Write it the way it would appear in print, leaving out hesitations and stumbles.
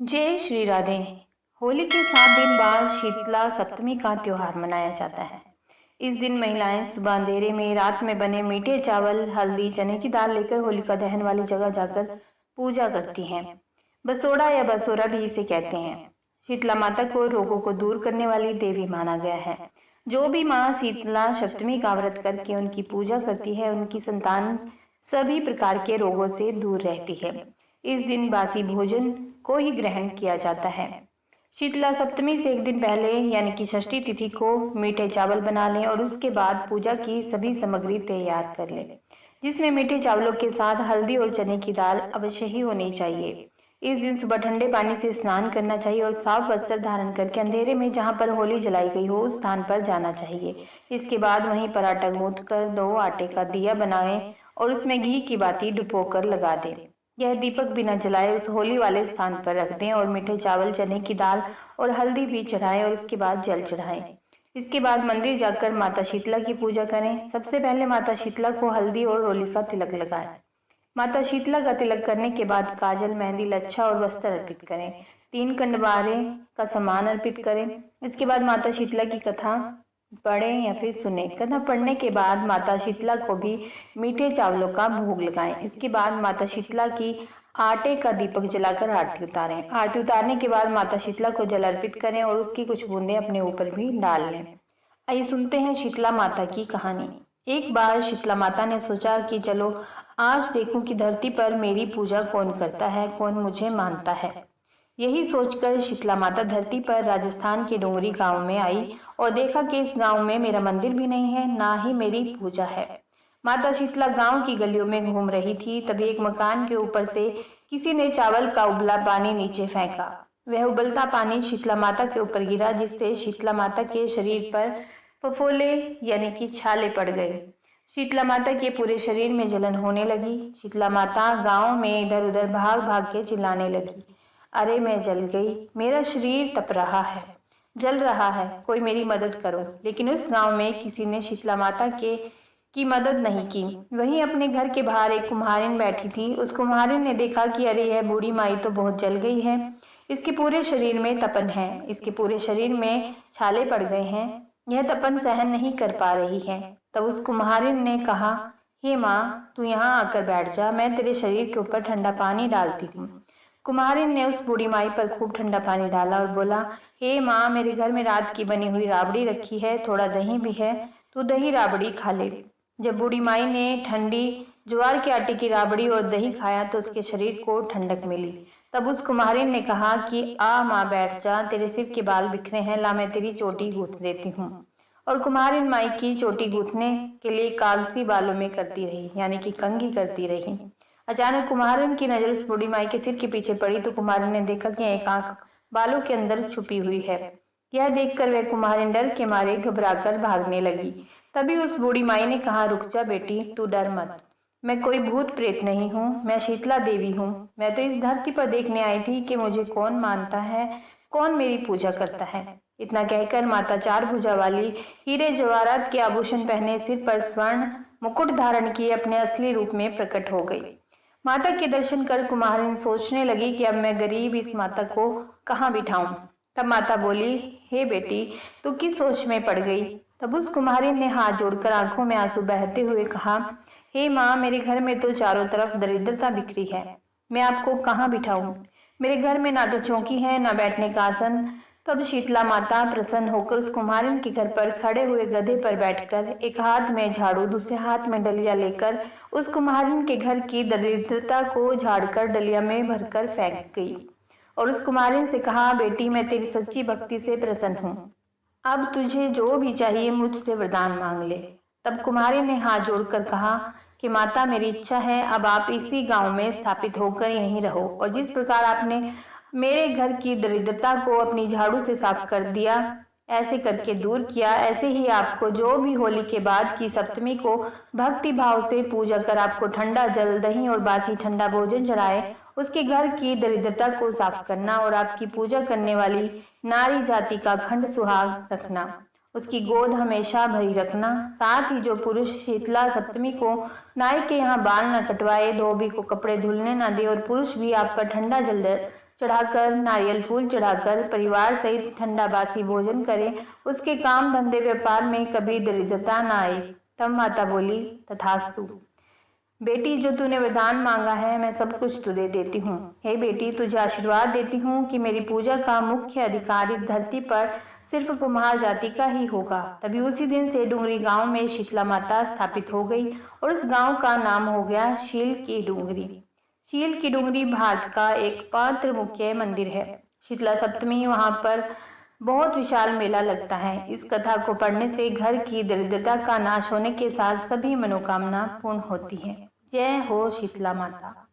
जय श्री राधे। होली के 7 दिन बाद शीतला सप्तमी का त्योहार मनाया जाता है। इस दिन महिलाएं सुबह अंधेरे में रात में बने मीठे चावल, हल्दी, चने की दाल लेकर होलिका दहन वाली जगह जाकर पूजा करती हैं। बसोड़ा या बसोरा भी इसे कहते हैं। शीतला माता को रोगों को दूर करने वाली देवी माना गया है। जो भी माँ शीतला सप्तमी का व्रत करके उनकी पूजा करती है, उनकी संतान सभी प्रकार के रोगों से दूर रहती है। इस दिन बासी भोजन को ही ग्रहण किया जाता है। शीतला सप्तमी से एक दिन पहले यानी कि षष्ठी तिथि को मीठे चावल बना लें और उसके बाद पूजा की सभी सामग्री तैयार कर लें, जिसमें मीठे चावलों के साथ हल्दी और चने की दाल अवश्य ही होनी चाहिए। इस दिन सुबह ठंडे पानी से स्नान करना चाहिए और साफ वस्त्र धारण करके अंधेरे में जहाँ पर होली जलाई गई हो उस स्थान पर जाना चाहिए। इसके बाद वहीं पर आटा गूंथ कर 2 आटे का दिया बनाएं और उसमें घी की बाती डुबो कर लगा दें। यह दीपक बिना जलाए उस होली वाले स्थान पर रख दें और मीठे चावल, चने की दाल और हल्दी भी चढ़ाएं और इसके बाद जल चढ़ाएं। इसके बाद मंदिर जाकर माता शीतला की पूजा करें। सबसे पहले माता शीतला को हल्दी और रोली का तिलक लगाएं। माता शीतला का तिलक करने के बाद काजल, मेहंदी, लच्छा और वस्त्र अर्पित करें। 3 कंडवारे का सामान अर्पित करें। इसके बाद माता शीतला की कथा पढ़ें या फिर सुने। कथा पढ़ने के बाद माता शीतला को भी मीठे चावलों का भोग लगाएं। इसके बाद माता शीतला की आटे का दीपक जलाकर आरती उतारें। आरती उतारने के बाद माता शीतला को जल अर्पित करें और उसकी कुछ बूंदें अपने ऊपर भी डाल लें। आइए सुनते हैं शीतला माता की कहानी। एक बार शीतला माता ने सोचा कि चलो आज देखूं कि धरती पर मेरी पूजा कौन करता है, कौन मुझे मानता है। यही सोचकर शीतला माता धरती पर राजस्थान के डोंगरी गांव में आई और देखा कि इस गांव में मेरा मंदिर भी नहीं है, ना ही मेरी पूजा है। माता शीतला गांव की गलियों में घूम रही थी, तभी एक मकान के ऊपर से किसी ने चावल का उबला पानी नीचे फेंका। वह उबलता पानी शीतला माता के ऊपर गिरा, जिससे शीतला माता के शरीर पर फफोले यानी कि छाले पड़ गए। शीतला माता के पूरे शरीर में जलन होने लगी। शीतला माता गांव में इधर उधर भाग भाग के चिल्लाने लगी, अरे मैं जल गई, मेरा शरीर तप रहा है, जल रहा है, कोई मेरी मदद करो। लेकिन उस गांव में किसी ने शीतला माता की मदद नहीं की। वहीं अपने घर के बाहर एक कुम्हारिन बैठी थी। उस कुम्हारिन ने देखा कि अरे यह बूढ़ी माई तो बहुत जल गई है, इसके पूरे शरीर में तपन है, इसके पूरे शरीर में छाले पड़ गए हैं, यह तपन सहन नहीं कर पा रही है। तब उस कुम्हारिन ने कहा, हे माँ, तू यहाँ आकर बैठ जा, मैं तेरे शरीर के ऊपर ठंडा पानी डालती हूँ। कुम्हारिन ने उस बूढ़ी माई पर खूब ठंडा पानी डाला और बोला, हे माँ, मेरे घर में रात की बनी हुई राबड़ी रखी है, थोड़ा दही भी है, तू दही राबड़ी खा ले। जब बूढ़ी माई ने ठंडी ज्वार के आटे की राबड़ी और दही खाया तो उसके शरीर को ठंडक मिली। तब उस कुम्हारिन ने कहा कि आ माँ, बैठ जा, तेरे सिर के बाल बिखरे हैं, ला मैं तेरी चोटी गूंथ देती हूँ। और कुम्हारिन माई की चोटी गूंथने के लिए कागसी बालों में करती रही, यानी कि कंघी करती रही। अचानक कुम्हारिन की नजर उस बूढ़ी माई के सिर के पीछे पड़ी तो कुम्हारिन ने देखा कि एक आंख बालों के अंदर छुपी हुई है। यह देखकर वह कुम्हारिन डर के मारे घबराकर भागने लगी। तभी उस बूढ़ी माई ने कहा, रुक जा बेटी, तू डर मत, मैं कोई भूत प्रेत नहीं हूँ, मैं शीतला देवी हूँ। मैं तो इस धरती पर देखने आई थी कि मुझे कौन मानता है, कौन मेरी पूजा करता है। इतना कहकर माता 4 भुजा वाली, हीरे जवाहरात के आभूषण पहने, सिर पर स्वर्ण मुकुट धारण किए अपने असली रूप में प्रकट हो गई। माता के दर्शन कर कुम्हारिन सोचने लगी कि अब मैं गरीब इस माता को कहाँ बिठाऊं। तब माता बोली, हे बेटी, तू किस सोच में पड़ गई। तब उस कुम्हारिन ने हाथ जोड़कर आंखों में आंसू बहते हुए कहा, हे माँ, मेरे घर में तो चारों तरफ दरिद्रता बिखरी है, मैं आपको कहाँ बिठाऊं। मेरे घर में ना तो चौकी है, ना बैठने का आसन। तब शीतला माता प्रसन्न होकर उस कुम्हारिन के घर पर खड़े हुए गधे पर बैठकर एक हाथ में झाड़ू, दूसरे हाथ में डलिया लेकर उस कुम्हारिन के घर की दरिद्रता को झाड़कर डलिया में भरकर फेंक गई और उस कुम्हारिन से कहा, बेटी, मैं तेरी सच्ची भक्ति से प्रसन्न हूँ, अब तुझे जो भी चाहिए मुझसे वरदान मांग ले। तब कुम्हारिन ने हाथ जोड़कर कहा कि माता, मेरी इच्छा है अब आप इसी गांव में स्थापित होकर यहीं रहो और जिस प्रकार आपने मेरे घर की दरिद्रता को अपनी झाड़ू से साफ कर दिया, ऐसे करके दूर किया, ऐसे ही आपको जो भी होली के बाद की सप्तमी को भक्ति भाव से पूजा कर आपको ठंडा जल, दही और बासी ठंडा भोजन चढ़ाए, उसके घर की दरिद्रता को साफ करना और आपकी पूजा करने वाली नारी जाति का खंड सुहाग रखना, उसकी गोद हमेशा भरी रखना। साथ ही जो पुरुष शीतला सप्तमी को नाई के यहाँ बाल न कटवाए, धोबी को कपड़े धुलने न दे और पुरुष भी आप पर ठंडा जल चढ़ाकर, नारियल फूल चढ़ाकर परिवार सहित ठंडा बासी भोजन करे, उसके काम धंधे व्यापार में कभी दरिद्रता न आए। तब माता बोली, तथास्तु बेटी, जो तूने वरदान मांगा है मैं सब कुछ तुझे देती हूँ। हे बेटी, तुझे आशीर्वाद देती हूँ कि मेरी पूजा का मुख्य अधिकार इस धरती पर सिर्फ कुम्हार जाति का ही होगा। तभी उसी दिन से डूंगरी गांव में शीतला माता स्थापित हो गई और उस गांव का नाम हो गया शील की डूंगरी। शील की डूंगरी भारत का एकमात्र मुख्य मंदिर है। शीतला सप्तमी वहां पर बहुत विशाल मेला लगता है। इस कथा को पढ़ने से घर की दरिद्रता का नाश होने के साथ सभी मनोकामना पूर्ण होती है। जय हो शीतला माता।